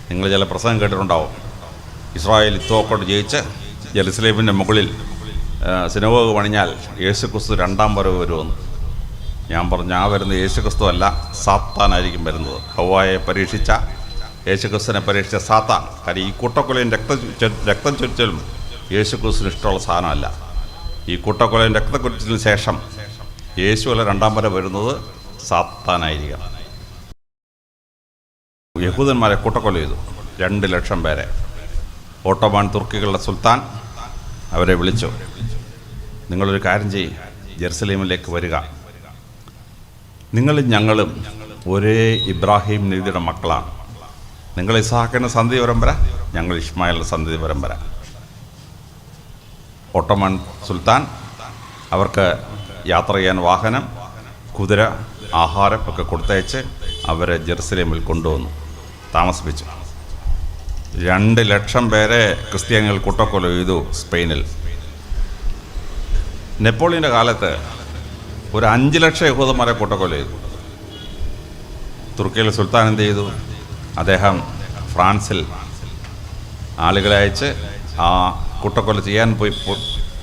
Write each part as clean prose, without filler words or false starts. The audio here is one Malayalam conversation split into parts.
നിങ്ങൾ ചില പ്രസംഗം കേട്ടിട്ടുണ്ടാവും. ഇസ്രായേൽ ഇത്തോക്കോട്ട് ജയിച്ച് ജെറുസലേമിൻ്റെ മുകളിൽ സിനഗോഗ് പണിഞ്ഞാൽ യേശുക്രിസ്തു രണ്ടാം വരവ് വരുമെന്ന്. ഞാൻ പറഞ്ഞു, ആ വരുന്ന യേശുക്രിസ്തു അല്ല, സാത്താനായിരിക്കും വരുന്നത്. ഹവ്വായെ പരീക്ഷിച്ച യേശുക്രിസ്തുവിനെ പരീക്ഷിച്ച സാത്താൻ. കാര്യം ഈ കൂട്ടക്കൊലയും രക്തം ചൊരിച്ചലും യേശുക്രിസ്തുവിന് ഇഷ്ടമുള്ള സാധനമല്ല. ഈ കൂട്ടക്കൊലയും രക്തക്കൊരിച്ചലിന് ശേഷം യേശുവല്ല രണ്ടാം വരെ വരുന്നത് സാത്താനായിരിക്കും. യഹൂദന്മാരെ കൂട്ടക്കൊല ചെയ്തു, 2 ലക്ഷം പേരെ. ഓട്ടോമാൻ തുർക്കികളുടെ സുൽത്താൻ അവരെ വിളിച്ചു, നിങ്ങളൊരു കാര്യം ചെയ്യും, ജെറുസലേമിലേക്ക് വരിക. നിങ്ങളും ഞങ്ങളും ഒരേ ഇബ്രാഹിം നബിയുടെ മക്കളാണ്. നിങ്ങൾ ഇസ്ഹാക്കിൻ്റെ സന്തതി പരമ്പര, ഞങ്ങൾ ഇസ്മായിലിൻ്റെ സന്തതി പരമ്പര. ഓട്ടോമാൻ സുൽത്താൻ അവർക്ക് യാത്ര ചെയ്യാൻ വാഹനം, കുതിര, ആഹാരം ഒക്കെ കൊടുത്തയച്ച് അവരെ ജെറുസലേമിൽ കൊണ്ടുവന്നു, താമസിപ്പിച്ചു. 2 ലക്ഷം പേരെ ക്രിസ്ത്യാനികൾ കൂട്ടക്കൊല ചെയ്തു സ്പെയിനിൽ. നെപ്പോളിയൻ്റെ കാലത്ത് ഒരു 5 ലക്ഷം യഹൂദന്മാരെ കൂട്ടക്കൊല ചെയ്തു. തുർക്കിയിലെ സുൽത്താൻ എന്ത് ചെയ്തു? അദ്ദേഹം ഫ്രാൻസിൽ ആളുകളെ അയച്ച് ആ കൂട്ടക്കൊല ചെയ്യാൻ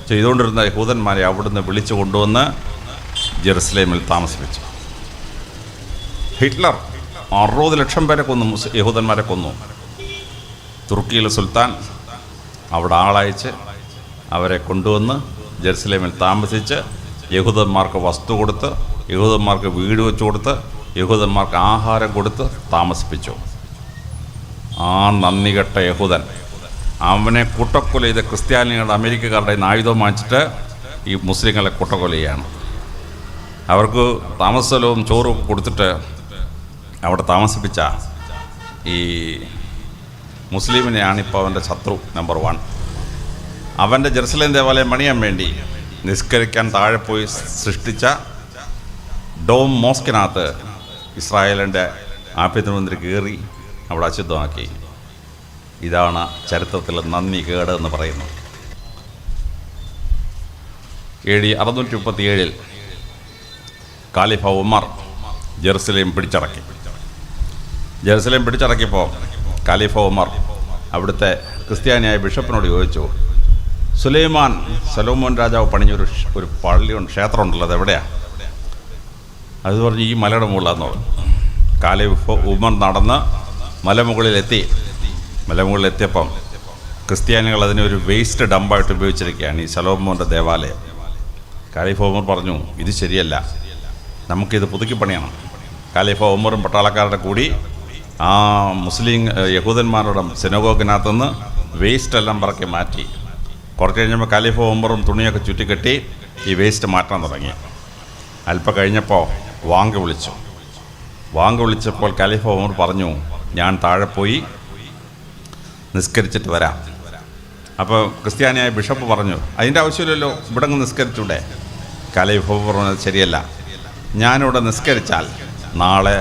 ചെയ്തുകൊണ്ടിരുന്ന യഹൂദന്മാരെ അവിടുന്ന് വിളിച്ചു കൊണ്ടുവന്ന് ജെറുസലേമിൽ താമസിപ്പിച്ചു. ഹിറ്റ്ലർ 60 ലക്ഷം പേരെ കൊന്നു, യഹൂദന്മാരെ കൊന്നു. തുർക്കിയിലെ സുൽത്താൻ അവിടെ ആളയച്ച് അവരെ കൊണ്ടുവന്ന് ജെറുസലേമിൽ താമസിച്ച് യഹൂദന്മാർക്ക് വസ്തു കൊടുത്ത്, യഹൂദന്മാർക്ക് വീട് വെച്ച് കൊടുത്ത്, യഹൂദന്മാർക്ക് ആഹാരം കൊടുത്ത് താമസിപ്പിച്ചു. ആ നന്ദി കെട്ട യഹൂദൻ അവനെ കൂട്ടക്കൊല ചെയ്ത ക്രിസ്ത്യാനികളുടെ അമേരിക്കക്കാരുടെ ആയുധം വാങ്ങിച്ചിട്ട് ഈ മുസ്ലിങ്ങളെ കൂട്ടക്കൊല ചെയ്യാണ്. അവർക്ക് താമസസ്ഥലവും ചോറും കൊടുത്തിട്ട് അവിടെ താമസിപ്പിച്ച ഈ മുസ്ലിമിനെയാണ് ഇപ്പോൾ അവൻ്റെ ശത്രു നമ്പർ 1. അവൻ്റെ ജെറുസലേം ദേവാലയം പണിയാൻ വേണ്ടി നിസ്കരിക്കാൻ താഴെ പോയി സൃഷ്ടിച്ച ഡോം മോസ്കിനകത്ത് ഇസ്രായേലിൻ്റെ ആഭ്യന്തരമന്ത്രി കയറി അവിടെ അശുദ്ധമാക്കി. ഇതാണ് ചരിത്രത്തിൽ നന്ദി കേട് എന്ന് പറയുന്നത്. AD 637 ഖലീഫ ഉമർ ജെറുസലേം പിടിച്ചടക്കി. ജെറുസലേം പിടിച്ചടക്കിയപ്പോൾ ഖലീഫ ഉമർ അവിടുത്തെ ക്രിസ്ത്യാനിയായ ബിഷപ്പിനോട് ചോദിച്ചു, സലോമോൻ രാജാവ് പണിഞ്ഞൊരു പള്ളിയുണ്ട്, ക്ഷേത്രമുണ്ടല്ലോ, അതെവിടെയാണ്? അത് പറഞ്ഞ് ഈ മലയുടെ മുകളിലാന്ന് പറഞ്ഞു. ഖലീഫ ഉമർ നടന്ന് മലമുകളിലെത്തിയപ്പം ക്രിസ്ത്യാനികൾ അതിനൊരു വേസ്റ്റ് ഡമ്പായിട്ട് ഉപയോഗിച്ചിരിക്കുകയാണ് ഈ സലോമോൻ്റെ ദേവാലയം. ഖലീഫ ഉമർ പറഞ്ഞു, ഇത് ശരിയല്ല, നമുക്കിത് പുതുക്കി പണിയണം. ഖലീഫ ഉമറും പട്ടാളക്കാരുടെ കൂടി ആ മുസ്ലിം യഹൂദന്മാരുടെ സിനഗോഗിനകത്തുനിന്ന് വേസ്റ്റ് എല്ലാം പറക്കി മാറ്റി. കുറച്ച് കഴിഞ്ഞപ്പോൾ ഖലീഫ ഉമറും തുണിയൊക്കെ ചുറ്റിക്കെട്ടി ഈ വേസ്റ്റ് മാറ്റാൻ തുടങ്ങി. അല്പം കഴിഞ്ഞപ്പോൾ വാങ്ക് വിളിച്ചപ്പോൾ ഖലീഫ ഉമർ പറഞ്ഞു, ഞാൻ താഴെ പോയി നിസ്കരിച്ചിട്ട് വരാം. അപ്പോൾ ക്രിസ്ത്യാനിയായ ബിഷപ്പ് പറഞ്ഞു, അതിൻ്റെ ആവശ്യമില്ലല്ലോ, ഇവിടെ അങ്ങ് നിസ്കരിച്ചൂടെ? ഖലീഫ ഉമർ പറഞ്ഞത് ശരിയല്ല, ഞാനിവിടെ നിസ്കരിച്ചാൽ നാളെ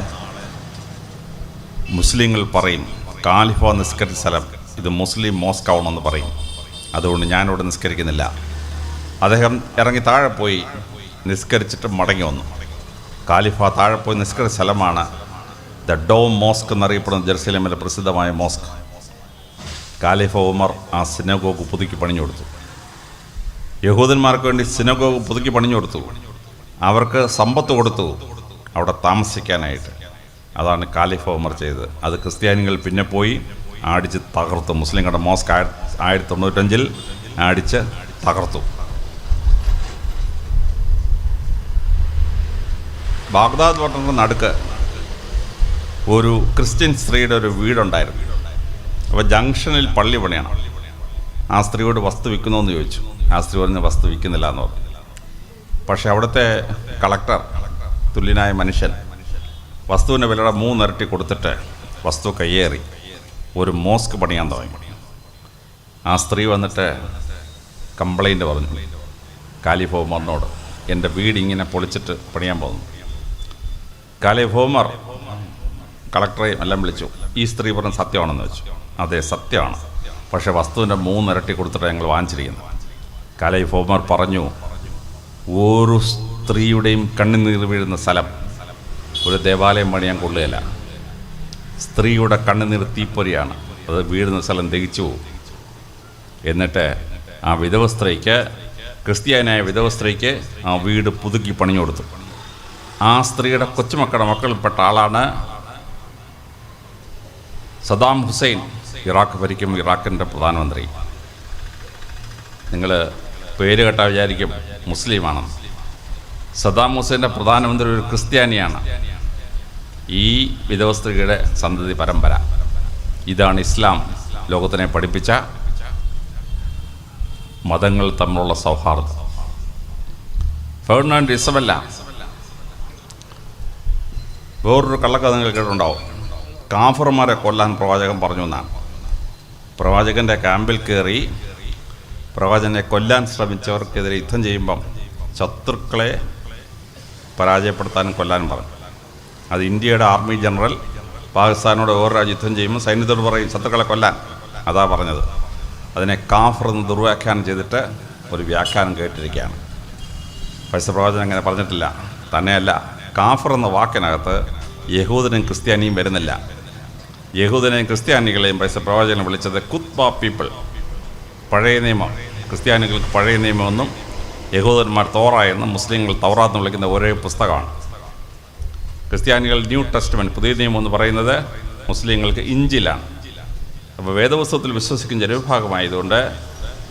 മുസ്ലിങ്ങൾ പറയും ഖലീഫ നിസ്കരിച്ച സ്ഥലം ഇത് മുസ്ലിം മോസ്ക് ആവണമെന്ന് പറയും. അതുകൊണ്ട് ഞാനിവിടെ നിസ്കരിക്കുന്നില്ല. അദ്ദേഹം ഇറങ്ങി താഴെ പോയി നിസ്കരിച്ചിട്ട് മടങ്ങി വന്നു. ഖലീഫ താഴെ പോയി നിസ്കരിച്ച സ്ഥലമാണ് ദ ഡോം മോസ്ക് എന്നറിയപ്പെടുന്ന ജെറുസലേമിലെ പ്രസിദ്ധമായ മോസ്ക്. ഖലീഫ ഉമർ ആ സിനഗോഗ് പുതുക്കി പണിഞ്ഞു കൊടുത്തു. യഹൂദന്മാർക്ക് വേണ്ടി സിനഗോഗ് പുതുക്കി പണിഞ്ഞു കൊടുത്തു. അവർക്ക് സമ്പത്ത് കൊടുത്തു അവിടെ താമസിക്കാനായിട്ട്. അതാണ് ഖലീഫ ഉമർ ചെയ്തത്. അത് ക്രിസ്ത്യാനികൾ പിന്നെ പോയി അടിച്ച് തകർത്തു. മുസ്ലിങ്ങളുടെ മോസ്ക് 1995 അടിച്ച് തകർത്തു. ബാഗ്ദാദ് പട്ടണത്തിൻ്റെ നടുക്ക് ഒരു ക്രിസ്ത്യൻ സ്ത്രീയുടെ ഒരു വീടുണ്ടായിരുന്നു. അപ്പോൾ ജംഗ്ഷനിൽ പള്ളി പണിയണം. ആ സ്ത്രീയോട് വസ്തു വിൽക്കുന്നോന്ന് ചോദിച്ചു. ആ സ്ത്രീ പറഞ്ഞ് വസ്തു വിൽക്കുന്നില്ല എന്ന് പറഞ്ഞു. പക്ഷേ അവിടുത്തെ കളക്ടർ, തുല്യനായ മനുഷ്യൻ, വസ്തുവിൻ്റെ വിലയുടെ 3 ഇരട്ടി കൊടുത്തിട്ട് വസ്തു കയ്യേറി ഒരു മോസ്ക് പണിയാൻ തുടങ്ങി. ആ സ്ത്രീ വന്നിട്ട് കംപ്ലൈൻറ്റ് പറഞ്ഞു ഖലീഫ ഉമറിനോട്, എൻ്റെ വീട് ഇങ്ങനെ പൊളിച്ചിട്ട് പണിയാൻ പോകുന്നു. ഖലീഫ ഉമർ കളക്ടറെയും എല്ലാം വിളിച്ചു. ഈ സ്ത്രീ പറഞ്ഞ സത്യമാണെന്ന് വെച്ചു. അതെ, സത്യമാണ്, പക്ഷേ വസ്തുവിൻ്റെ 3 ഇരട്ടി കൊടുത്തിട്ട് ഞങ്ങൾ വാങ്ങിച്ചിരിക്കുന്നത്. ഖലീഫ ഉമർ പറഞ്ഞു, ഒരു സ്ത്രീയുടെയും കണ്ണുനീർ വീഴുന്ന സ്ഥലം ഒരു ദേവാലയം പണിയാൻ കൊള്ളുകയില്ല. സ്ത്രീയുടെ കണ്ണുനീർ തീപ്പൊരിയാണ്, അത് വീഴുന്ന സ്ഥലം ദഹിച്ചു പോകും. എന്നിട്ട് ആ വിധവ സ്ത്രീക്ക്, ക്രിസ്ത്യാനിയായ വിധവ സ്ത്രീക്ക് ആ വീട് പുതുക്കി പണിഞ്ഞു കൊടുത്തു. ആ സ്ത്രീയുടെ കൊച്ചുമക്കളുടെ മക്കളിൽപ്പെട്ട ആളാണ് സദാം ഹുസൈൻ, ഇറാഖ് ഭരിക്കും ഇറാഖിൻ്റെ പ്രധാനമന്ത്രി. നിങ്ങൾ പേര് കേട്ടാൽ വിചാരിക്കും മുസ്ലിമാണെന്ന്. സദാം ഹുസൈൻ്റെ പ്രധാനമന്ത്രി ഒരു ക്രിസ്ത്യാനിയാണ്. ഈ വിധവ സ്ത്രീയുടെ സന്തതി പരമ്പര. ഇതാണ് ഇസ്ലാം ലോകത്തിനെ പഠിപ്പിച്ച മതങ്ങൾ തമ്മിലുള്ള സൗഹാർദ്ദം. ഫെർഡിനാൻഡ് ഇസബെല്ല, വേറൊരു കള്ളക്കഥ നിങ്ങൾ കേട്ടിട്ടുണ്ടാവും. കാഫർമാരെ കൊല്ലാൻ പ്രവാചകൻ പറഞ്ഞു എന്നാണ്. പ്രവാചകൻ്റെ ക്യാമ്പിൽ കയറി പ്രവാചകനെ കൊല്ലാൻ ശ്രമിച്ചവർക്കെതിരെ യുദ്ധം ചെയ്യുമ്പം ശത്രുക്കളെ പരാജയപ്പെടുത്താനും കൊല്ലാനും പറഞ്ഞു. അത് ഇന്ത്യയുടെ ആർമി ജനറൽ പാകിസ്ഥാനോട് ഓരോ യുദ്ധം ചെയ്യുമ്പോൾ സൈന്യത്തോട് പറയും ശത്രുക്കളെ കൊല്ലാൻ. അതാ പറഞ്ഞത്. അതിനെ കാഫർ എന്ന് ദുർവ്യാഖ്യാനം ചെയ്തിട്ട് ഒരു വ്യാഖ്യാനം കേട്ടിരിക്കുകയാണ്. പരിശുദ്ധ പ്രവാചകൻ അങ്ങനെ പറഞ്ഞിട്ടില്ല. തന്നെയല്ല, കാഫർ എന്ന വാക്കിനകത്ത് യഹൂദനും ക്രിസ്ത്യാനിയും വരുന്നില്ല. യഹൂദനെയും ക്രിസ്ത്യാനികളെയും പരിശുദ്ധ പ്രവാചകനെ വിളിച്ചത് കുത്ബ പീപ്പിൾ, പഴയ നിയമം. ക്രിസ്ത്യാനികൾക്ക് പഴയ നിയമമെന്നും യഹൂദന്മാർ തോറ എന്നും മുസ്ലിങ്ങൾ തൗറാത്ത് എന്ന് വിളിക്കുന്ന ഒരേ പുസ്തകമാണ്. ക്രിസ്ത്യാനികൾ ന്യൂ ടെസ്റ്റ്മെൻറ്റ്, പുതിയ നിയമം എന്ന് പറയുന്നത് മുസ്ലിങ്ങൾക്ക് ഇഞ്ചിലാണ്. അപ്പോൾ വേദപുസ്തകത്തിൽ വിശ്വസിക്കുന്ന ജനവിഭാഗമായതുകൊണ്ട്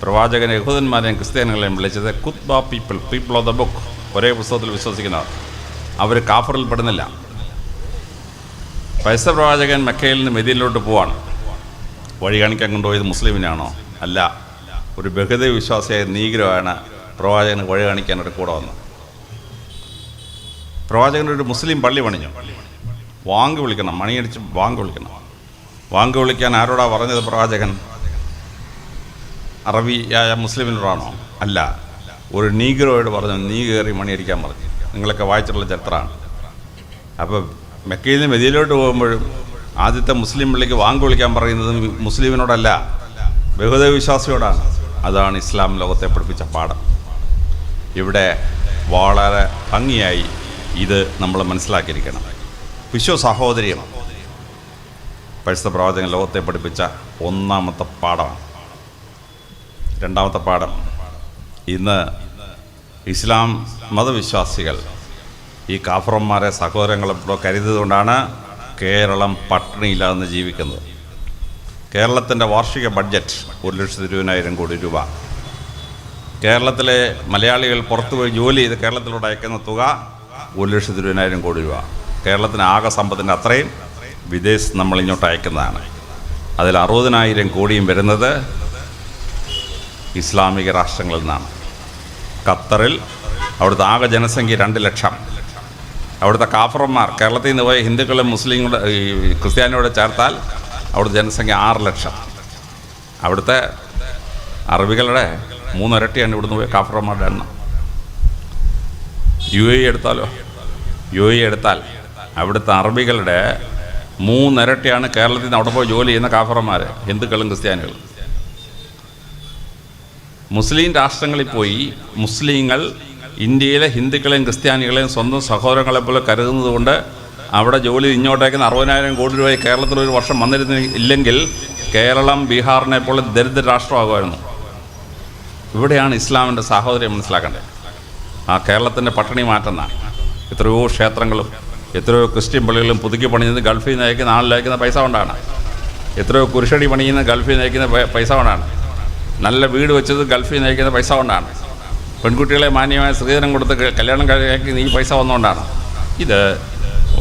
പ്രവാചകൻ യഹൂദന്മാരെയും ക്രിസ്ത്യാനികളെയും വിളിച്ചത് കുത്ബ people, people of the book, ഒരേ പുസ്തകത്തിൽ വിശ്വസിക്കുന്നവർ. അവർ കാഫറിൽ പെടുന്നില്ല. പരിശുദ്ധ പ്രവാചകൻ മക്കയിൽ നിന്ന് മെദീനയിലോട്ട് പോവാണ്. വഴി കാണിക്കാൻ കൊണ്ടുപോയത് മുസ്ലിമിനാണോ? അല്ല, ഒരു ബഹുദൈവ വിശ്വാസിയായ നീഗ്രമാണ് പ്രവാചകന് വഴി കാണിക്കാനൊരു കൂടെ വന്നു. പ്രവാചകനൊരു മുസ്ലിം പള്ളി പണിഞ്ഞു. വാങ്ക് വിളിക്കണം, മണിയടിച്ച് വാങ്ക് വിളിക്കണം. വാങ്ക് വിളിക്കാൻ ആരോടാ പറഞ്ഞത് പ്രവാചകൻ? അറബിയായ മുസ്ലിമിനോടാണോ? അല്ല, ഒരു നീഗ്രോയോട് പറഞ്ഞു, നീ കയറി മണിയടിക്കാൻ പറഞ്ഞു. നിങ്ങളൊക്കെ വായിച്ചിട്ടുള്ള ചരിത്രമാണ്. അപ്പോൾ മെക്കയിൽ നിന്ന് മെദീനയിലോട്ട് പോകുമ്പോഴും ആദ്യത്തെ മുസ്ലിം പള്ളിക്ക് വാങ്ക് വിളിക്കാൻ പറയുന്നത് മുസ്ലിമിനോടല്ല, ബഹുദൈവ വിശ്വാസിയോടാണ്. അതാണ് ഇസ്ലാം ലോകത്തെ പഠിപ്പിച്ച പാഠം. ഇവിടെ വളരെ ഭംഗിയായി ഇത് നമ്മൾ മനസ്സിലാക്കിയിരിക്കണം. വിശ്വസഹോദര്യം പരിശുദ്ധ പ്രവാചകൻ ലോകത്തെ പഠിപ്പിച്ച ഒന്നാമത്തെ പാഠമാണ്. രണ്ടാമത്തെ പാഠം, ഇന്ന് ഇസ്ലാം മതവിശ്വാസികൾ ഈ കാഫറന്മാരെ സഹോദരങ്ങളെപ്പോഴോ കരുതിയതുകൊണ്ടാണ് കേരളം പട്ടിണിയില്ലാതെ ജീവിക്കുന്നത്. കേരളത്തിൻ്റെ വാർഷിക ബഡ്ജറ്റ് 1,20,000 കോടി രൂപ. കേരളത്തിലെ മലയാളികൾ പുറത്തുപോയി ജോലി ചെയ്ത് കേരളത്തിലൂടെ അയക്കുന്ന തുക 1,20,000 കോടി രൂപ. കേരളത്തിന് ആകെ സമ്പത്തിൻ്റെ അത്രയും വിദേശത്ത് നമ്മളിങ്ങോട്ട് അയക്കുന്നതാണ്. അതിൽ 60,000 കോടിയും വരുന്നത് ഇസ്ലാമിക രാഷ്ട്രങ്ങളിൽ നിന്നാണ്. ഖത്തറിൽ അവിടുത്തെ ആകെ ജനസംഖ്യ 2 ലക്ഷം. അവിടുത്തെ കാഫറന്മാർ, കേരളത്തിൽ നിന്ന് പോയ ഹിന്ദുക്കളും മുസ്ലിങ്ങളുടെ ക്രിസ്ത്യാനിയോട് ചേർത്താൽ അവിടുത്തെ ജനസംഖ്യ 6 ലക്ഷം. അവിടുത്തെ അറബികളുടെ 3 ഇരട്ടിയാണ് ഇവിടുന്ന് പോയ കാഫറന്മാരുടെ എണ്ണം. UAE എടുത്താലോ? UAE എടുത്താൽ അവിടുത്തെ അറബികളുടെ 3 ഇരട്ടിയാണ് കേരളത്തിൽ നിന്ന് അവിടെ പോയി ജോലി ചെയ്യുന്ന കാഫറന്മാർ, ഹിന്ദുക്കളും ക്രിസ്ത്യാനികളും. മുസ്ലിം രാഷ്ട്രങ്ങളിൽ പോയി മുസ്ലിങ്ങൾ ഇന്ത്യയിലെ ഹിന്ദുക്കളെയും ക്രിസ്ത്യാനികളെയും സ്വന്തം സഹോദരങ്ങളെ പോലെ കരുതുന്നത് കൊണ്ട് അവിടെ ജോലി ഇങ്ങോട്ടേക്കുന്ന 60,000 കോടി രൂപ കേരളത്തിൽ ഒരു വർഷം വന്നിരുന്നില്ലെങ്കിൽ കേരളം ബീഹാറിനെ പോലെ ദരിദ്ര രാഷ്ട്രമാകുമായിരുന്നു. ഇവിടെയാണ് ഇസ്ലാമിൻ്റെ സാഹോദര്യം മനസ്സിലാക്കേണ്ടത്. ആ കേരളത്തിൻ്റെ പട്ടിണി മാറ്റുന്ന എത്രയോ ക്ഷേത്രങ്ങളും എത്രയോ ക്രിസ്ത്യൻ പള്ളികളും പുതുക്കി പണിയുന്നത് ഗൾഫിൽ നിന്ന് അയക്കുന്ന ആളിലയക്കുന്ന പൈസ കൊണ്ടാണ്. എത്രയോ കുരിശടി പണിയുന്ന ഗൾഫിൽ നിന്ന് അയക്കുന്ന പൈസ കൊണ്ടാണ്. നല്ല വീട് വെച്ചത് ഗൾഫിൽ നിന്ന് അയക്കുന്ന പൈസ കൊണ്ടാണ്. പെൺകുട്ടികളെ മാന്യമായ സ്ത്രീധനം കൊടുത്ത് കല്യാണം കഴിക്കുന്ന ഈ പൈസ വന്നുകൊണ്ടാണ്. ഇത്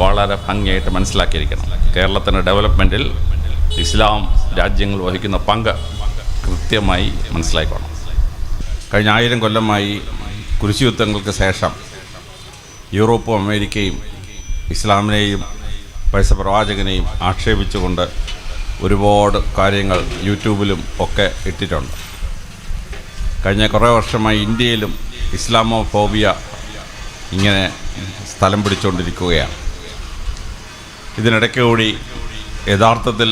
വളരെ ഭംഗിയായിട്ട് മനസ്സിലാക്കിയിരിക്കണം. കേരളത്തിൻ്റെ ഡെവലപ്മെൻറ്റിൽ ഇസ്ലാം രാജ്യങ്ങൾ വഹിക്കുന്ന പങ്ക് കൃത്യമായി മനസ്സിലാക്കണം. കഴിഞ്ഞ 1000 കൊല്ലമായി കുരിശുയുദ്ധങ്ങൾക്ക് ശേഷം യൂറോപ്പും അമേരിക്കയും ഇസ്ലാമിനെയും പരിശുദ്ധ പ്രവാചകനെയും ആക്ഷേപിച്ചുകൊണ്ട് ഒരുപാട് കാര്യങ്ങൾ യൂട്യൂബിലും ഒക്കെ ഇട്ടിട്ടുണ്ട്. കഴിഞ്ഞ കുറേ വർഷമായി ഇന്ത്യയിലും ഇസ്ലാമോഫോബിയ ഇങ്ങനെ സ്ഥലം പിടിച്ചുകൊണ്ടിരിക്കുകയാണ്. ഇതിനിടയ്ക്ക് കൂടി യഥാർത്ഥത്തിൽ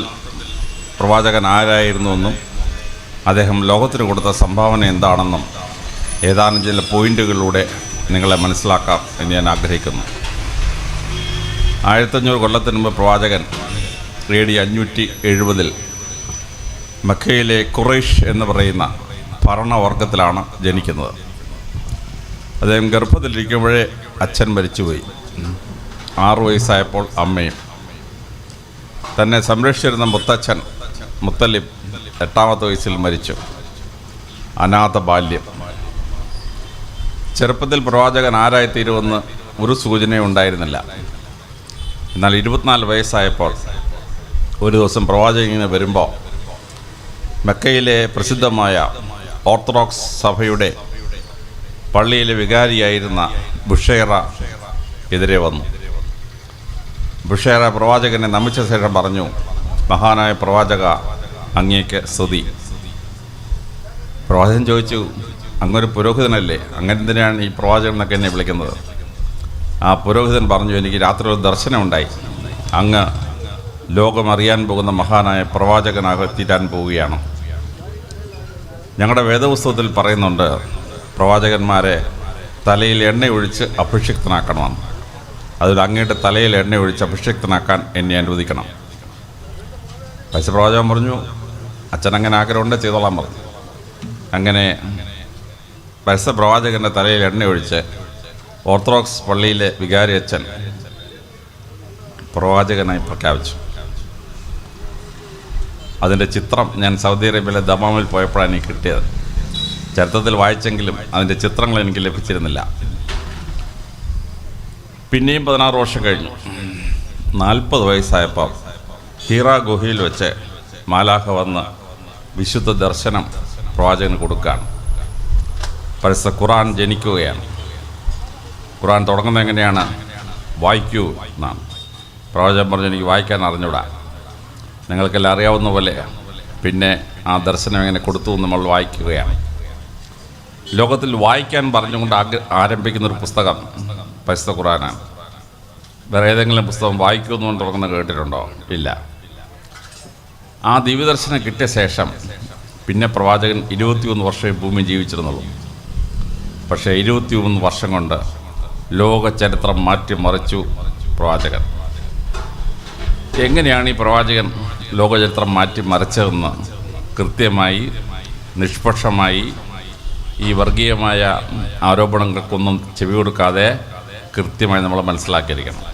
പ്രവാചകൻ ആരായിരുന്നുവെന്നും അദ്ദേഹം ലോകത്തിന് കൊടുത്ത സംഭാവന എന്താണെന്നും ഏതാനും ചില പോയിൻ്റുകളിലൂടെ നിങ്ങളെ മനസ്സിലാക്കാം എന്ന് ഞാൻ ആഗ്രഹിക്കുന്നു. 1500 കൊല്ലത്തിന് മുമ്പ് പ്രവാചകൻ AD 570 മക്കയിലെ ഖുറൈഷ് എന്ന് പറയുന്ന ഭരണവർഗത്തിലാണ് ജനിക്കുന്നത്. അദ്ദേഹം ഗർഭത്തിലിരിക്കുമ്പോഴേ അച്ഛൻ മരിച്ചുപോയി. 6 വയസ്സായപ്പോൾ അമ്മയും. തന്നെ സംരക്ഷിച്ചിരുന്ന മുത്തച്ഛൻ മുത്തലിബ് 8ാമത്തെ വയസ്സിൽ മരിച്ചു. അനാഥ ബാല്യം. ചെറുപ്പത്തിൽ പ്രവാചകൻ ആരായിത്തീരുമെന്ന് ഒരു സൂചനയും ഉണ്ടായിരുന്നില്ല. എന്നാൽ 24 വയസ്സായപ്പോൾ ഒരു ദിവസം പ്രവാചകൻ ഇങ്ങനെ വരുമ്പോൾ മക്കയിലെ പ്രസിദ്ധമായ ഓർത്തഡോക്സ് സഭയുടെ പള്ളിയിലെ വികാരിയായിരുന്ന ബുഷൈറ എതിരെ വന്നു. ബുഷൈറ പ്രവാചകനെ നമിച്ച ശേഷം പറഞ്ഞു, മഹാനായ പ്രവാചക, അങ്ങേക്ക് സ്തുതി. പ്രവാചകൻ ചോദിച്ചു, അങ്ങൊരു പുരോഹിതനല്ലേ, അങ്ങനെ എന്തിനാണ് ഈ പ്രവാചകൻ എന്നൊക്കെ എന്നെ വിളിക്കുന്നത്? ആ പുരോഹിതൻ പറഞ്ഞു, എനിക്ക് രാത്രി ഒരു ദർശനമുണ്ടായി. അങ്ങ് ലോകമറിയാൻ പോകുന്ന മഹാനായ പ്രവാചകനാകത്തീരാൻ പോവുകയാണ്. ഞങ്ങളുടെ വേദപുസ്തകത്തിൽ പറയുന്നുണ്ട്, പ്രവാചകന്മാരെ തലയിൽ എണ്ണയൊഴിച്ച് അഭിഷിക്തനാക്കണമെന്ന്. അതിൽ അങ്ങയുടെ തലയിൽ എണ്ണയൊഴിച്ച് അഭിഷിക്തനാക്കാൻ എന്നെ അനുവദിക്കണം. പ്രവാചകൻ പറഞ്ഞു, അച്ഛൻ അങ്ങനെ ആഗ്രഹമുണ്ട്, ചെയ്തോളാൻ പറഞ്ഞു. അങ്ങനെ പ്രവാചകൻ്റെ തലയിൽ എണ്ണയൊഴിച്ച് ഓർത്തഡോക്സ് പള്ളിയിലെ വികാരി അച്ഛൻ പ്രവാചകനായി പ്രഖ്യാപിച്ചു. അതിൻ്റെ ചിത്രം ഞാൻ സൗദി അറേബ്യയിലെ ദമാമിൽ പോയപ്പോഴാണ് എനിക്ക് കിട്ടിയത്. ചരിത്രത്തിൽ വായിച്ചെങ്കിലും അതിൻ്റെ ചിത്രങ്ങൾ എനിക്ക് ലഭിച്ചിരുന്നില്ല. പിന്നെയും 16 വർഷം കഴിഞ്ഞു. 40 വയസ്സായപ്പോൾ ഹീറ ഗുഹയിൽ വെച്ച് മാലാഖ വന്ന് വിശുദ്ധ ദർശനം പ്രവാചകന് കൊടുക്കുകയാണ്. പരിശുദ്ധ ഖുർആൻ ജനിക്കുകയാണ്. ഖുർആൻ തുടങ്ങുന്നത് എങ്ങനെയാണ്? വായിക്കൂ എന്നാണ്. പ്രവാചകൻ പറഞ്ഞു, എനിക്ക് വായിക്കാൻ അറിഞ്ഞൂടാ. നിങ്ങൾക്കെല്ലാം അറിയാവുന്ന പോലെ പിന്നെ ആ ദർശനം എങ്ങനെ കൊടുത്തു എന്ന് നമ്മൾ വായിക്കുകയാണ്. ലോകത്തിൽ വായിക്കാൻ പറഞ്ഞുകൊണ്ട് ആരംഭിക്കുന്നൊരു പുസ്തകം പരിശുദ്ധ ഖുർആനാണ്. വേറെ ഏതെങ്കിലും പുസ്തകം വായിക്കുമെന്നുകൊണ്ട് തുടങ്ങുന്നത് കേട്ടിട്ടുണ്ടോ? ഇല്ല. ആ ദിവ്യദർശനം കിട്ടിയ ശേഷം പിന്നെ പ്രവാചകൻ 21 വർഷമേ ഭൂമി ജീവിച്ചിരുന്നുള്ളൂ. പക്ഷേ 21 വർഷം കൊണ്ട് ലോക ചരിത്രം മാറ്റിമറിച്ചു പ്രവാചകൻ. എങ്ങനെയാണ് ഈ പ്രവാചകൻ ലോകചരിത്രം മാറ്റിമറിച്ചതെന്ന് കൃത്യമായി നിഷ്പക്ഷമായി ഈ വർഗീയമായ ആരോപണങ്ങൾക്കൊന്നും ചെവി കൊടുക്കാതെ കൃത്യമായി നമ്മൾ മനസ്സിലാക്കിയിരിക്കണം.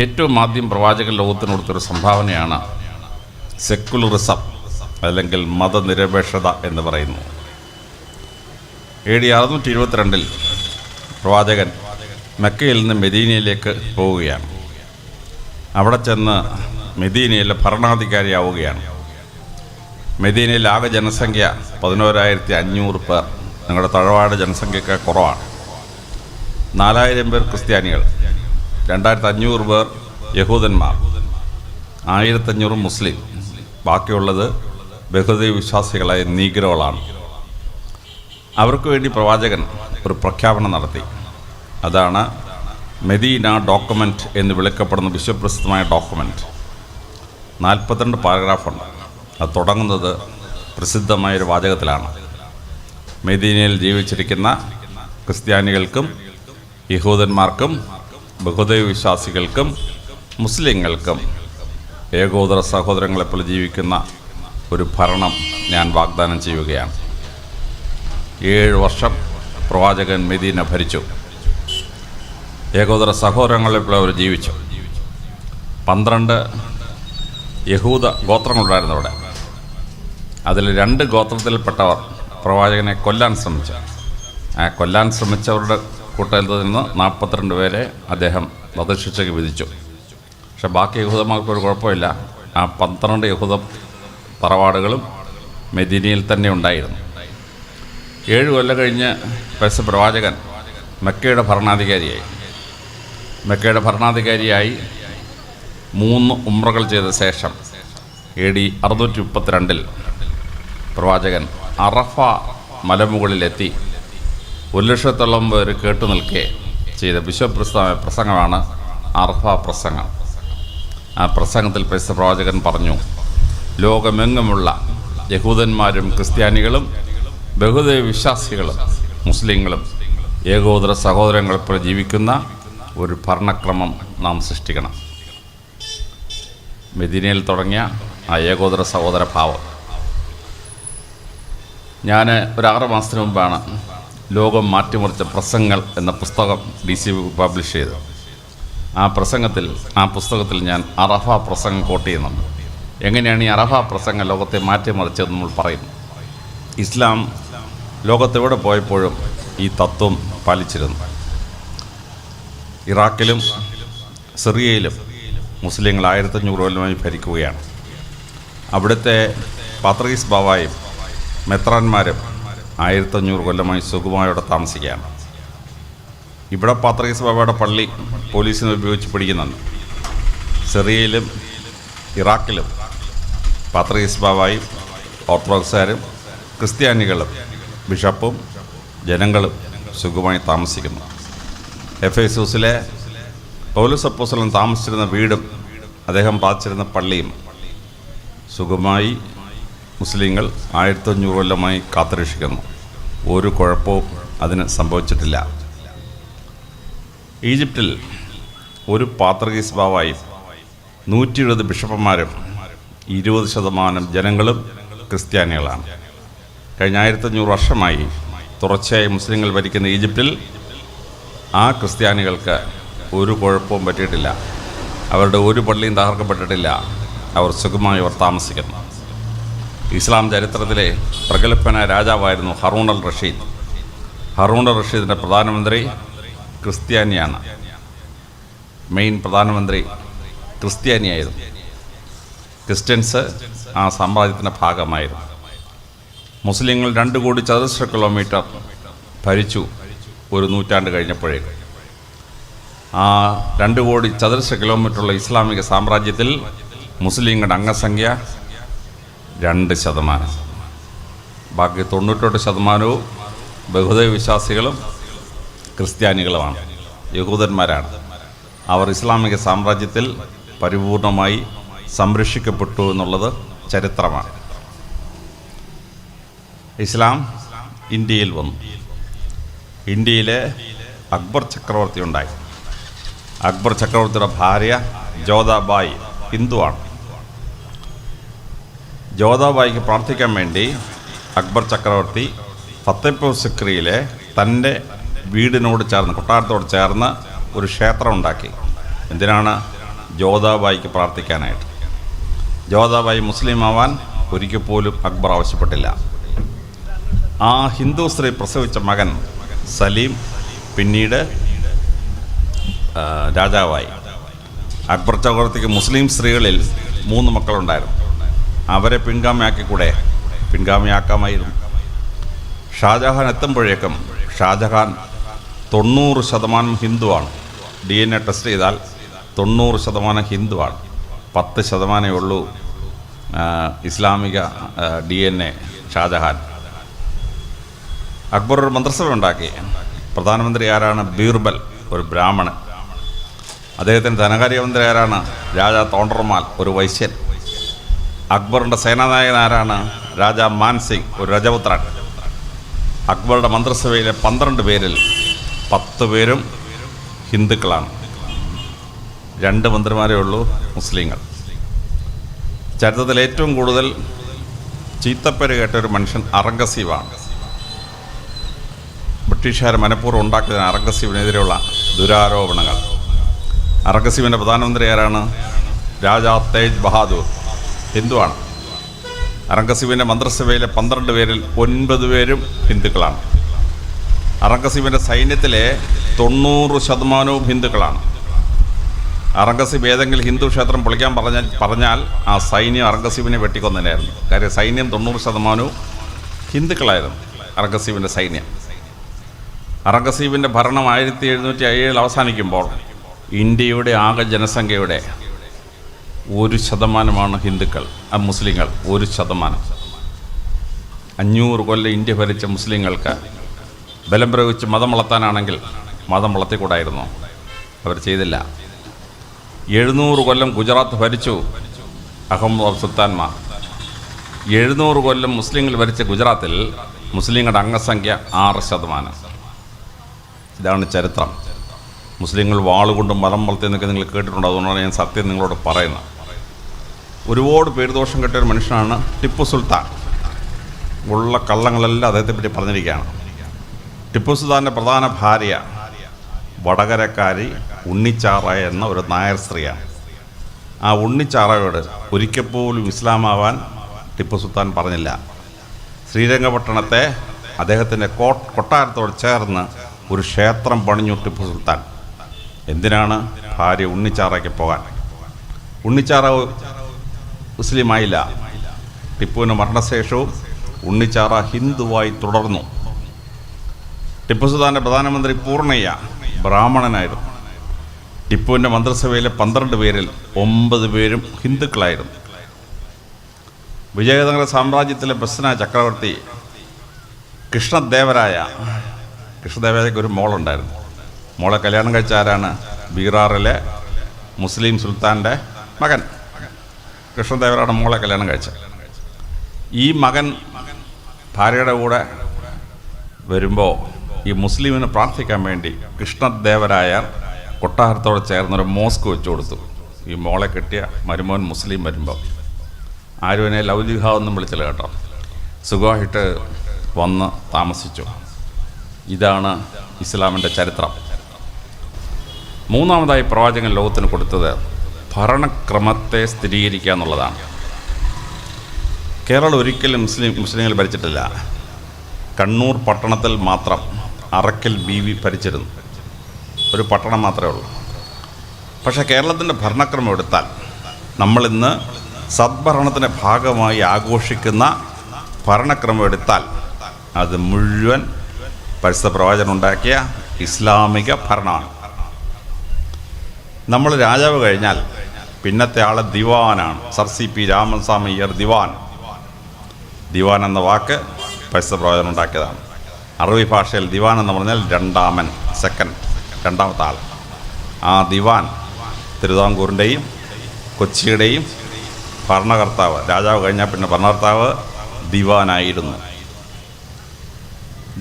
ഏറ്റവും ആദ്യം പ്രവാചകൻ ലോകത്തിന് കൊടുത്തൊരു സംഭാവനയാണ് സെക്കുലറിസം, അല്ലെങ്കിൽ മതനിരപേക്ഷത എന്ന് പറയുന്നു. AD 622 പ്രവാചകൻ മക്കയിൽ നിന്ന് മെദീനയിലേക്ക് പോവുകയാണ്. അവിടെ ചെന്ന് മെദീനയിലെ ഭരണാധികാരിയാവുകയാണ്. മെദീനയിൽ ആകെ ജനസംഖ്യ 11,500 പേർ. നിങ്ങളുടെ തഴവാട് ജനസംഖ്യയൊക്കെ കുറവാണ്. 4,000 പേർ ക്രിസ്ത്യാനികൾ, 2,500 പേർ യഹൂദന്മാർ, 1,500 മുസ്ലിം, ബാക്കിയുള്ളത് ബഹുദൈവ വിശ്വാസികളായ നീഗ്രോകളാണ്. അവർക്ക് വേണ്ടി പ്രവാചകൻ ഒരു പ്രഖ്യാപനം നടത്തി. അതാണ് മെദീന ഡോക്യുമെൻ്റ് എന്ന് വിളിക്കപ്പെടുന്ന വിശ്വപ്രസിദ്ധമായ ഡോക്യുമെൻ്റ്. 42 പാരഗ്രാഫുണ്ട്. അത് തുടങ്ങുന്നത് പ്രസിദ്ധമായൊരു വാചകത്തിലാണ്. മെദീനയിൽ ജീവിച്ചിരിക്കുന്ന ക്രിസ്ത്യാനികൾക്കും യഹൂദന്മാർക്കും ബഹുദൈവ വിശ്വാസികൾക്കും മുസ്ലിങ്ങൾക്കും ഏകോദര സഹോദരങ്ങളെപ്പോലെ ജീവിക്കുന്ന ഒരു ഭരണം ഞാൻ വാഗ്ദാനം ചെയ്യുകയാണ്. 7 വർഷം പ്രവാചകൻ മെദീന ഭരിച്ചു. ഏകോദര സഹോദരങ്ങളെപ്പോലെ അവർ ജീവിച്ചു. 12 യഹൂദ ഗോത്രങ്ങളുണ്ടായിരുന്നു അവിടെ. അതിൽ 2 ഗോത്രത്തിൽപ്പെട്ടവർ പ്രവാചകനെ കൊല്ലാൻ ശ്രമിച്ചു. ആ കൊല്ലാൻ ശ്രമിച്ചവരുടെ കൂട്ടത്തിൽ നിന്ന് 42 പേരെ അദ്ദേഹം വധശിക്ഷയ്ക്ക് വിധിച്ചു. പക്ഷെ ബാക്കി യഹൂദന്മാർക്കൊരു കുഴപ്പമില്ല. ആ 12 യഹൂദ തറവാടുകളും മെദീനയിൽ തന്നെ ഉണ്ടായിരുന്നു. 7 കൊല്ലം കഴിഞ്ഞ് പ്രവാചകൻ മക്കയുടെ ഭരണാധികാരിയായി. മക്കയുടെ ഭരണാധികാരിയായി 3 ഉംറകൾ ചെയ്ത ശേഷം AD 632 പ്രവാചകൻ അറഫ മലമുകളിലെത്തി 1,00,000 പേർ കേട്ടു നിൽക്കെ ചെയ്ത വിശ്വപ്രസിദ്ധമായ പ്രസംഗമാണ് അറഫ പ്രസംഗം. ആ പ്രസംഗത്തിൽ പ്രവാചകൻ പറഞ്ഞു, ലോകമെങ്ങുമുള്ള യഹൂദന്മാരും ക്രിസ്ത്യാനികളും ബഹുദൈവ വിശ്വാസികളും മുസ്ലിങ്ങളും ഏകോദര സഹോദരങ്ങളെപ്പോലെ ജീവിക്കുന്ന ഒരു ഭരണക്രമം നാം സൃഷ്ടിക്കണം. മെദീനയിൽ തുടങ്ങിയ ആ ഏകോദര സഹോദര ഭാവം. ഞാൻ ഒരു 6 മാസത്തിന് മുമ്പാണ് ലോകം മാറ്റിമറിച്ച പ്രസംഗങ്ങൾ എന്ന പുസ്തകം DC പബ്ലിഷ് ചെയ്തത്. ആ പുസ്തകത്തിൽ ഞാൻ അറഫ പ്രസംഗം കോട്ട് ചെയ്യുന്നുണ്ട്. എങ്ങനെയാണ് ഈ അറഫ പ്രസംഗം ലോകത്തെ മാറ്റിമറിച്ചതെന്ന് നമ്മൾ പറയുന്നു. ഇസ്ലാം ലോകത്തെവിടെ പോയപ്പോഴും ഈ തത്വം പാലിച്ചിരുന്നു. ഇറാഖിലും സിറിയയിലും മുസ്ലിങ്ങൾ 1500 കൊല്ലമായി ഭരിക്കുകയാണ്. അവിടുത്തെ പാത്രീസ് ബാവായും മെത്രാന്മാരും 1500 കൊല്ലമായി സുഖമായോടെ താമസിക്കുകയാണ്. ഇവിടെ പാത്രീസ് ബാവയുടെ പള്ളി പോലീസിനെ ഉപയോഗിച്ച് പിടിക്കുന്നുണ്ട്. സിറിയയിലും ഇറാഖിലും പാത്രീസ് ബാവായും ഓർത്തഡോക്സുകാരും ക്രിസ്ത്യാനികളും ബിഷപ്പും ജനങ്ങളും സുഖമായി താമസിക്കുന്നു. എഫേസൂസിലെ പൗലോസ് അപ്പോസ്തലൻ താമസിച്ചിരുന്ന വീടും അദ്ദേഹം പാലിച്ചിരുന്ന പള്ളിയും സുഖമായി മുസ്ലിങ്ങൾ 1500 കൊല്ലമായി കാത്തുരക്ഷിക്കുന്നു. ഒരു കുഴപ്പവും അതിന് സംഭവിച്ചിട്ടില്ല. ഈജിപ്തിൽ ഒരു പാത്രീസ് ബാവായും 120 ബിഷപ്പന്മാരും 20% ജനങ്ങളും ക്രിസ്ത്യാനികളാണ്. കഴിഞ്ഞ 1500 വർഷമായി തുടർച്ചയായി മുസ്ലിങ്ങൾ ഭരിക്കുന്ന ഈജിപ്തിൽ ആ ക്രിസ്ത്യാനികൾക്ക് ഒരു കുഴപ്പവും പറ്റിയിട്ടില്ല. അവരുടെ ഒരു പള്ളിയും തകർക്കപ്പെട്ടിട്ടില്ല. അവർ സുഖമായി താമസിക്കുന്നു. ഇസ്ലാം ചരിത്രത്തിലെ പ്രഗത്ഭനായ രാജാവായിരുന്നു Harun al Rasheed. Harun al റഷീദിൻ്റെ പ്രധാനമന്ത്രി ക്രിസ്ത്യാനിയാണ്. മെയിൻ പ്രധാനമന്ത്രി ക്രിസ്ത്യാനിയായിരുന്നു. ക്രിസ്ത്യൻസ് ആ സാമ്രാജ്യത്തിൻ്റെ ഭാഗമായിരുന്നു. മുസ്ലിങ്ങൾ 2 കോടി ചതുരശ്ര കിലോമീറ്റർ ഭരിച്ചു ഒരു നൂറ്റാണ്ട് കഴിഞ്ഞപ്പോഴേക്ക്. ആ 2 കോടി ചതുരശ്ര കിലോമീറ്ററുള്ള ഇസ്ലാമിക സാമ്രാജ്യത്തിൽ മുസ്ലിങ്ങളുടെ അംഗസംഖ്യ 2%. ബാക്കി 98% ബഹുദൈവ വിശ്വാസികളും ക്രിസ്ത്യാനികളുമാണ്, യഹൂദന്മാരാണ്. അവർ ഇസ്ലാമിക സാമ്രാജ്യത്തിൽ പരിപൂർണമായി സംരക്ഷിക്കപ്പെട്ടു എന്നുള്ളത് ചരിത്രമാണ്. ഇസ്ലാം ഇന്ത്യയിൽ വന്നു. ഇന്ത്യയിലെ അക്ബർ ചക്രവർത്തി ഉണ്ടായി. അക്ബർ ചക്രവർത്തിയുടെ ഭാര്യ ജോധാബായി ഹിന്ദുവാണ്. ജോധാബായിക്ക് പ്രാർത്ഥിക്കാൻ വേണ്ടി അക്ബർ ചക്രവർത്തി ഫത്തേപൂർ സിക്രിയിലെ തൻ്റെ വീടിനോട് ചേർന്ന്, കൊട്ടാരത്തോട് ചേർന്ന് ഒരു ക്ഷേത്രം ഉണ്ടാക്കി. എന്തിനാണ്? ജോധാബായിക്ക് പ്രാർത്ഥിക്കാനായിട്ട്. ജോധാബായി മുസ്ലിം ആവാൻ ഒരിക്കൽ പോലും അക്ബർ ആവശ്യപ്പെട്ടില്ല. ആ ഹിന്ദു സ്ത്രീ പ്രസവിച്ച മകൻ സലീം പിന്നീട് രാജാവായി. അക്ബർ ചക്രവർത്തിക്ക് മുസ്ലിം സ്ത്രീകളിൽ 3 മക്കളുണ്ടായിരുന്നു. അവരെ പിൻഗാമിയാക്കാമായിരുന്നു. ഷാജഹാൻ എത്തുമ്പോഴേക്കും ഷാജഹാൻ 90% ഹിന്ദുവാണ്. DNA ടെസ്റ്റ് ചെയ്താൽ 90% ഹിന്ദുവാണ്. 10% ഉള്ളൂ ഇസ്ലാമിക DNA ഷാജഹാൻ. അക്ബർ ഒരു മന്ത്രിസഭ ഉണ്ടാക്കി. പ്രധാനമന്ത്രി ആരാണ്? ബീർബൽ, ഒരു ബ്രാഹ്മണൻ. അദ്ദേഹത്തിൻ്റെ ധനകാര്യമന്ത്രി ആരാണ്? രാജാ തോണ്ടർമാൽ, ഒരു വൈശ്യൻ. അക്ബറിൻ്റെ സേനാനായകൻ ആരാണ്? രാജാ മാൻസിംഗ്, ഒരു രജപുത്രൻ. അക്ബറുടെ മന്ത്രിസഭയിലെ 12 പേരിൽ 10 പേരും ഹിന്ദുക്കളാണ്. 2 മന്ത്രിമാരേ ഉള്ളൂ മുസ്ലിങ്ങൾ. ചരിത്രത്തിൽ ഏറ്റവും കൂടുതൽ ചീത്തപ്പേര് കേട്ട ഒരു മനുഷ്യൻ ഔറംഗസീബാണ്. ബ്രിട്ടീഷുകാർ മനഃപൂർവ്വം ഉണ്ടാക്കിയ ഔറംഗസീബിനെതിരെയുള്ള ദുരാരോപണങ്ങൾ. ഔറംഗസീബിൻ്റെ പ്രധാനമന്ത്രി ആരാണ്? രാജാ തേജ് ബഹാദൂർ, ഹിന്ദുവാണ്. ഔറംഗസീബിൻ്റെ മന്ത്രിസഭയിലെ 12 പേരിൽ 9 പേരും ഹിന്ദുക്കളാണ്. ഔറംഗസീബിൻ്റെ സൈന്യത്തിലെ 90% ഹിന്ദുക്കളാണ്. ഔറംഗസീബ് ഏതെങ്കിലും ഹിന്ദു ക്ഷേത്രം പൊളിക്കാൻ പറഞ്ഞാൽ ആ സൈന്യം ഔറംഗസീബിനെ വെട്ടിക്കൊന്നതിനായിരുന്നു. കാര്യം സൈന്യം 90% ഹിന്ദുക്കളായിരുന്നു. ഔറംഗസീബിൻ്റെ സൈന്യം. ഔറംഗസീബിൻ്റെ ഭരണം 1707 അവസാനിക്കുമ്പോൾ ഇന്ത്യയുടെ ആകെ ജനസംഖ്യയുടെ 1% ഹിന്ദുക്കൾ, മുസ്ലിങ്ങൾ. 1%. 500 കൊല്ലം ഇന്ത്യ ഭരിച്ച മുസ്ലിങ്ങൾക്ക് ബലം പ്രയോഗിച്ച് മതം വളർത്താനാണെങ്കിൽ മതം വളർത്തിക്കൂടായിരുന്നു. അവർ ചെയ്തില്ല. 700 കൊല്ലം ഗുജറാത്ത് ഭരിച്ചു അഹമ്മദ് സുൽത്താൻമാർ. 700 കൊല്ലം മുസ്ലിങ്ങൾ ഭരിച്ച ഗുജറാത്തിൽ മുസ്ലിങ്ങളുടെ അംഗസംഖ്യ 6%. ഇതാണ് ചരിത്രം. മുസ്ലിങ്ങൾ വാളുകൊണ്ടും മതം വളർത്തിയെന്നൊക്കെ നിങ്ങൾ കേട്ടിട്ടുണ്ട്. അതുകൊണ്ടാണ് ഞാൻ സത്യം നിങ്ങളോട് പറയുന്നത്. ഒരുപാട് പേരുദോഷം കെട്ടിയ ഒരു മനുഷ്യനാണ് ടിപ്പു സുൽത്താൻ. ഉള്ള കള്ളങ്ങളെല്ലാം അദ്ദേഹത്തെപ്പറ്റി പറഞ്ഞിരിക്കുകയാണ്. ടിപ്പു സുൽത്താൻ്റെ പ്രധാന ഭാര്യ വടകരക്കാരി ഉണ്ണിച്ചാറായ എന്ന ഒരു നായർ സ്ത്രീയാണ്. ആ ഉണ്ണിച്ചാറയോട് ഒരിക്കൽ പോലും ഇസ്ലാമാവാൻ ടിപ്പു സുൽത്താൻ പറഞ്ഞില്ല. ശ്രീരംഗപട്ടണത്തെ അദ്ദേഹത്തിൻ്റെ കൊട്ടാരത്തോട് ചേർന്ന് ഒരു ക്ഷേത്രം പണിഞ്ഞു ടിപ്പു സുൽത്താൻ. എന്തിനാണ്? ഭാര്യ ഉണ്ണിച്ചാറയ്ക്ക് പോകാൻ. ഉണ്ണിച്ചാറ മുസ്ലിമായില്ല. ടിപ്പുവിൻ്റെ മരണശേഷവും ഉണ്ണിച്ചാറ ഹിന്ദുവായി തുടർന്നു. ടിപ്പു സുൽത്താൻ്റെ പ്രധാനമന്ത്രി പൂർണ്ണയ്യ ബ്രാഹ്മണനായിരുന്നു. ടിപ്പുവിൻ്റെ മന്ത്രിസഭയിലെ 12 പേരിൽ 9 പേരും ഹിന്ദുക്കളായിരുന്നു. വിജയനഗര സാമ്രാജ്യത്തിലെ പ്രശ്ന ചക്രവർത്തി കൃഷ്ണദേവരായക്ക് ഒരു മോളുണ്ടായിരുന്നു. മോളെ കല്യാണം കഴിച്ച ആരാണ്? ബീഹാറിലെ മുസ്ലിം സുൽത്താൻ്റെ മകൻ കൃഷ്ണദേവരായുടെ മോളെ കല്യാണം കഴിച്ചത്. ഈ മകൻ ഭാര്യയുടെ കൂടെ വരുമ്പോൾ ഈ മുസ്ലിമിന് പ്രാർത്ഥിക്കാൻ വേണ്ടി കൃഷ്ണദേവരായ കൊട്ടാരത്തോടെ ചേർന്നൊരു മോസ്ക് വെച്ചു കൊടുത്തു. ഈ മോളെ കെട്ടിയ മരുമോൻ മുസ്ലിം വരുമ്പോൾ ആരും എന്നെ ലൗലിഹാവെന്നും വിളിച്ചില്ല കേട്ടോ. സുഖമായിട്ട് വന്ന് താമസിച്ചു. ഇതാണ് ഇസ്ലാമിൻ്റെ ചരിത്രം. മൂന്നാമതായി പ്രവാചകൻ ലോകത്തിന് കൊടുത്തത് ഭരണക്രമത്തെ സ്ഥിരീകരിക്കുക എന്നുള്ളതാണ്. കേരളം ഒരിക്കലും മുസ്ലിങ്ങൾ ഭരിച്ചിട്ടില്ല. കണ്ണൂർ പട്ടണത്തിൽ മാത്രം അറക്കൽ ബീവി ഭരിച്ചിരുന്നു. ഒരു പട്ടണം മാത്രമേ ഉള്ളൂ. പക്ഷേ കേരളത്തിൻ്റെ ഭരണക്രമം എടുത്താൽ നമ്മളിന്ന് സദ്ഭരണത്തിൻ്റെ ഭാഗമായി ആഘോഷിക്കുന്ന ഭരണക്രമം എടുത്താൽ അത് മുഴുവൻ പരിശുദ്ധ പ്രവാചകൻ ഉണ്ടാക്കിയ ഇസ്ലാമിക ഭരണമാണ്. നമ്മൾ രാജാവ് കഴിഞ്ഞാൽ പിന്നത്തെ ആൾ ദിവാനാണ്. സർ CP രാമസ്വാമി അയ്യർ ദിവാൻ എന്ന വാക്ക് പരിശുദ്ധ പ്രവാചകൻ ഉണ്ടാക്കിയതാണ്. അറബി ഭാഷയിൽ ദിവാൻ എന്ന് പറഞ്ഞാൽ രണ്ടാമത്തെ ആൾ. ആ ദിവാൻ തിരുവിതാംകൂറിൻ്റെയും കൊച്ചിയുടെയും ഭരണകർത്താവ്. രാജാവ് കഴിഞ്ഞാൽ പിന്നെ ഭരണകർത്താവ് ദിവാനായിരുന്നു.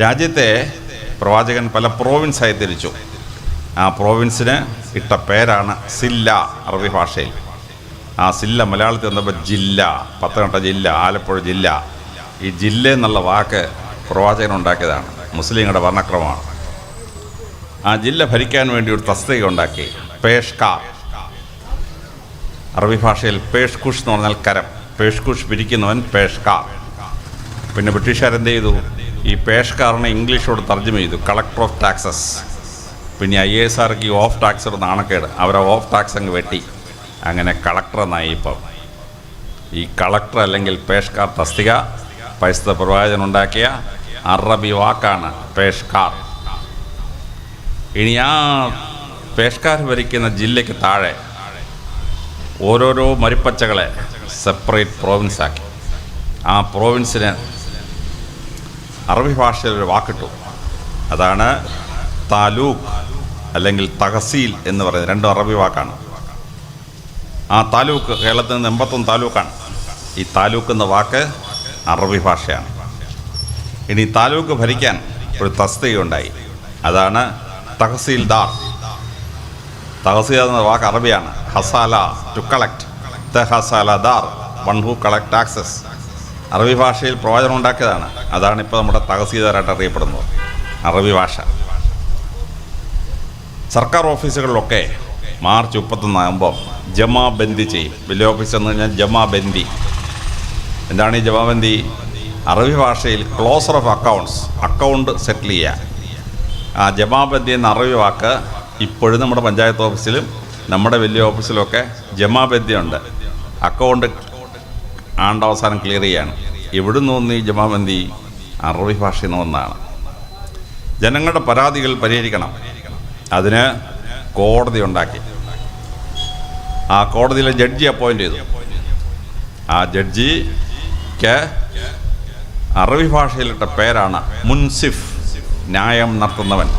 രാജ്യത്തെ പ്രവാചകൻ പല പ്രോവിൻസായി തിരിച്ചു. ആ പ്രോവിൻസിന് ഇട്ട പേരാണ് സില്ല അറബി ഭാഷയിൽ. ആ സില്ല മലയാളത്തിൽ വന്നപ്പോൾ ജില്ല. പത്തനംതിട്ട ജില്ല, ആലപ്പുഴ ജില്ല. ഈ ജില്ല എന്നുള്ള വാക്ക് പ്രവാചകൻ ഉണ്ടാക്കിയതാണ്. മുസ്ലിങ്ങളുടെ ഭരണക്രമമാണ്. ആ ജില്ല ഭരിക്കാൻ വേണ്ടി ഒരു തസ്തിക ഉണ്ടാക്കി, പേഷ്കാർ. അറബി ഭാഷയിൽ പേഷ്കുഷ് എന്ന് പറഞ്ഞാൽ കരം. പേഷ്കുഷ് പിരിക്കുന്നവൻ പേഷ്കാർ. പിന്നെ ബ്രിട്ടീഷുകാരെന്ത് ചെയ്തു? ഈ പേഷ്കാറിനെ ഇംഗ്ലീഷോട് തർജ്ജമ ചെയ്തു, കളക്ടർ ഓഫ് ടാക്സസ്. പിന്നെ IASകാർക്ക് ഈ ഓഫ് ടാക്സ് ഒരു നാണക്കേട്. അവരെ ഓഫ് ടാക്സ് അങ്ങ് വെട്ടി. അങ്ങനെ കളക്ടർ എന്നായി. ഇപ്പം ഈ കളക്ടർ അല്ലെങ്കിൽ പേഷ്കാർ തസ്തിക പരിശുദ്ധ പ്രവാചകൻ ഉണ്ടാക്കിയ അറബി വാക്കാണ് പേഷ്കാർ. ഇനി ആ പേഷ്കാർ ഭരിക്കുന്ന ജില്ലയ്ക്ക് താഴെ ഓരോരോ മരിപ്പച്ചകളെ സെപ്പറേറ്റ് പ്രോവിൻസാക്കി. ആ പ്രോവിൻസിന് അറബി ഭാഷയിലൊരു വാക്കിട്ടു. അതാണ് താലൂക്ക് അല്ലെങ്കിൽ തഹസീൽ എന്ന് പറയുന്നത്. രണ്ടും അറബി വാക്കാണ്. ആ താലൂക്ക് കേരളത്തിൽ നിന്ന് 81 താലൂക്കാണ്. ഈ താലൂക്ക് എന്ന വാക്ക് അറബി ഭാഷയാണ്. ഇനി താലൂക്ക് ഭരിക്കാൻ ഒരു തസ്തികയുണ്ടായി. അതാണ് തഹസീൽദാർ. തഹസീൽദാർ എന്ന വാക്ക് അറബിയാണ്. ഹസാല ടു കളക്ട്, തഹസാലദാർ വൺ ഹു കളക്ട് ടാക്സസ്. അറബി ഭാഷയിൽ പ്രവാചകൻ ഉണ്ടാക്കിയതാണ്. അതാണ് ഇപ്പോൾ നമ്മുടെ തഹസീൽദാരായിട്ട് അറിയപ്പെടുന്നത്, അറബി ഭാഷ. സർക്കാർ ഓഫീസുകളിലൊക്കെ മാർച്ച് 31 ആകുമ്പോൾ ജമാബന്ദി ചെയ്യും. വലിയ ഓഫീസ് എന്ന് പറഞ്ഞാൽ ജമാബന്ദി. എന്താണ് ഈ ജമാബന്ദി? അറബി ഭാഷയിൽ ക്ലോസർ ഓഫ് അക്കൗണ്ട്സ്, അക്കൗണ്ട് സെറ്റിൽ ചെയ്യുക. ആ ജമാബന്ദി എന്ന അറബി വാക്ക് ഇപ്പോഴും നമ്മുടെ പഞ്ചായത്ത് ഓഫീസിലും നമ്മുടെ വലിയ ഓഫീസിലുമൊക്കെ ജമാബന്ദി ഉണ്ട്. അക്കൗണ്ട് ആണ്ടവസാനം ക്ലിയർ ചെയ്യാണ്. എവിടെ നിന്ന് വന്ന് ഈ ജമാബന്ദി? അറബി ഭാഷയിൽ നിന്ന് വന്നതാണ്. ജനങ്ങളുടെ പരാതികൾ പരിഹരിക്കണം. അതിന് കോടതി ഉണ്ടാക്കി. ആ കോടതിയിലെ ജഡ്ജി അപ്പോയിൻ്റ് ചെയ്തു. ആ ജഡ്ജിക്ക് അറബി ഭാഷയിലിട്ട പേരാണ് മുൻസിഫ്, ന്യായം നടത്തുന്നവൻ.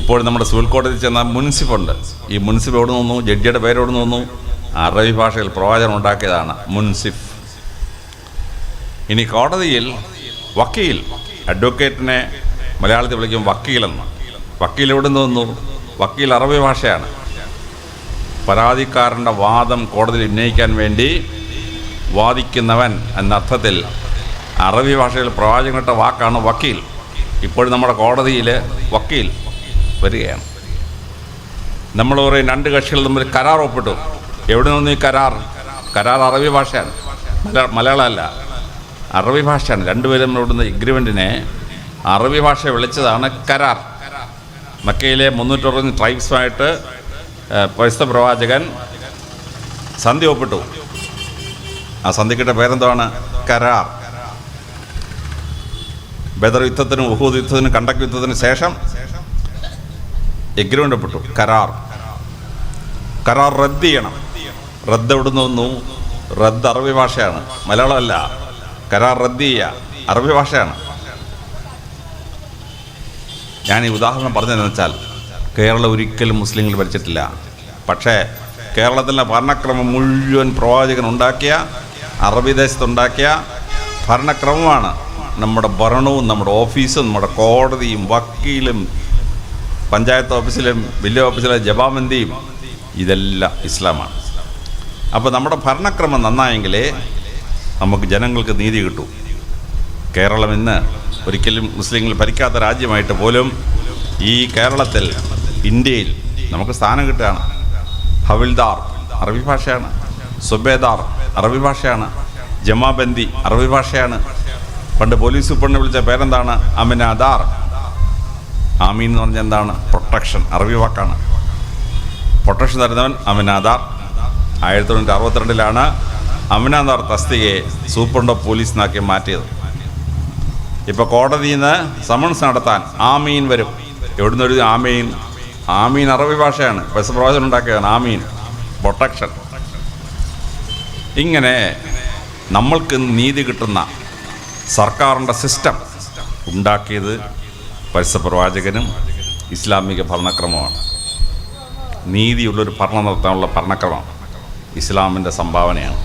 ഇപ്പോൾ നമ്മുടെ സിവിൽ കോടതിയിൽ ചെന്ന മുൻസിഫുണ്ട്. ഈ മുൻസിഫ് എവിടെ നിന്നു? ജഡ്ജിയുടെ പേര് എവിടെ നിന്നു? അറബി ഭാഷയിൽ പ്രവാചകൻ ഉണ്ടാക്കിയതാണ് മുൻസിഫ്. ഇനി കോടതിയിൽ വക്കീൽ, അഡ്വക്കേറ്റിനെ മലയാളത്തിൽ വിളിക്കും വക്കീലെന്ന്. വക്കീൽ എവിടെ നിന്ന് വന്നു? വക്കീൽ അറബി ഭാഷയാണ്. പരാതിക്കാരൻ്റെ വാദം കോടതിയിൽ ഉന്നയിക്കാൻ വേണ്ടി വാദിക്കുന്നവൻ എന്നർത്ഥത്തിൽ അറബി ഭാഷയിൽ പ്രവാചകനിട്ട വാക്കാണ് വക്കീൽ. ഇപ്പോഴും നമ്മുടെ കോടതിയിൽ വക്കീൽ വരികയാണ്. നമ്മൾ പറയും രണ്ട് കക്ഷികൾ തമ്മിൽ കരാർ ഒപ്പിട്ടു. എവിടെ നിന്ന് ഈ കരാർ? കരാർ അറബി ഭാഷയാണ്, മലയാളമല്ല, അറബി ഭാഷയാണ്. രണ്ടുപേരും ഇവിടുന്ന് എഗ്രിമെൻറ്റിനെ അറബി ഭാഷ വിളിച്ചതാണ് കരാർ. മക്കയിലെ 360 ട്രൈബ്സുമായിട്ട് പരിശുദ്ധ പ്രവാചകൻ സന്ധി ഒപ്പിട്ടു. ആ സന്ധിക്കിട്ട പേരെന്താണ്? കരാർ. ബദർ യുദ്ധത്തിനും ഉഹൂദ് യുദ്ധത്തിനും കണ്ടക് യുദ്ധത്തിനും ശേഷം എഗ്രിമെൻ്റ് ഒപ്പിട്ടു. കരാർ. കരാർ റദ്ദ് ചെയ്യണം. റദ്ദ് എവിടുന്ന് വന്നു? റദ്ദ് അറബി ഭാഷയാണ്, മലയാളമല്ല. കരാർ റദ്ദ് ചെയ്യുക അറബി ഭാഷയാണ്. ഞാൻ ഈ ഉദാഹരണം പറഞ്ഞതെന്ന് വെച്ചാൽ, കേരളം ഒരിക്കലും മുസ്ലിങ്ങൾ ഭരിച്ചിട്ടില്ല. പക്ഷേ കേരളത്തിലെ ഭരണക്രമം മുഴുവൻ പ്രവാചകൻ ഉണ്ടാക്കിയ, അറബി ദേശത്തുണ്ടാക്കിയ ഭരണക്രമമാണ്. നമ്മുടെ ഭരണവും നമ്മുടെ ഓഫീസും നമ്മുടെ കോടതിയും വക്കീലും പഞ്ചായത്ത് ഓഫീസിലും വില്ലേജ് ഓഫീസിലെ ജമാബന്ദിയും ഇതെല്ലാം ഇസ്ലാമാണ്. അപ്പോൾ നമ്മുടെ ഭരണക്രമം നന്നായെങ്കിലേ നമുക്ക് ജനങ്ങൾക്ക് നീതി കിട്ടൂ. കേരളം ഇന്ന് ഒരിക്കലും മുസ്ലിങ്ങൾ ഭരിക്കാത്ത രാജ്യമായിട്ട് പോലും ഈ കേരളത്തിൽ, ഇന്ത്യയിൽ നമുക്ക് സ്ഥാനം കിട്ടുകയാണ്. ഹവിൽദാർ അറബി ഭാഷയാണ്, സുബേദാർ അറബി ഭാഷയാണ്, ജമാബന്ദി അറബി ഭാഷയാണ്. പണ്ട് പോലീസ് സൂപ്രണ്ടിനെ വിളിച്ച പേരെന്താണ്? അമിനാദാർ. ആമീൻ എന്ന് പറഞ്ഞാൽ എന്താണ്? പ്രൊട്ടക്ഷൻ, അറബി വാക്കാണ്. പ്രൊട്ടക്ഷൻ തരുന്നവൻ അമിനാദാർ. 1962 അമിനാദാർ തസ്തികയെ സൂപ്രണ്ട് ഓഫ് പോലീസ് എന്നാക്കി മാറ്റിയത്. ഇപ്പോൾ കോടതിയിൽ നിന്ന് സമൻസ് നടത്താൻ ആമീൻ വരും. എവിടുന്ന് ഒരു ആമീൻ? ആമീൻ അറബി ഭാഷയാണ്, പ്രവാചകൻ ഉണ്ടാക്കിയതാണ് ആമീൻ, പ്രൊട്ടക്ഷൻ. ഇങ്ങനെ നമ്മൾക്ക് നീതി കിട്ടുന്ന സർക്കാരിൻ്റെ സിസ്റ്റം ഉണ്ടാക്കിയത് പരിശുദ്ധ പ്രവാചകനും ഇസ്ലാമിക ഭരണക്രമമാണ്. നീതിയുള്ളൊരു ഭരണം നടത്താനുള്ള ഭരണക്രമം ഇസ്ലാമിൻ്റെ സംഭാവനയാണ്.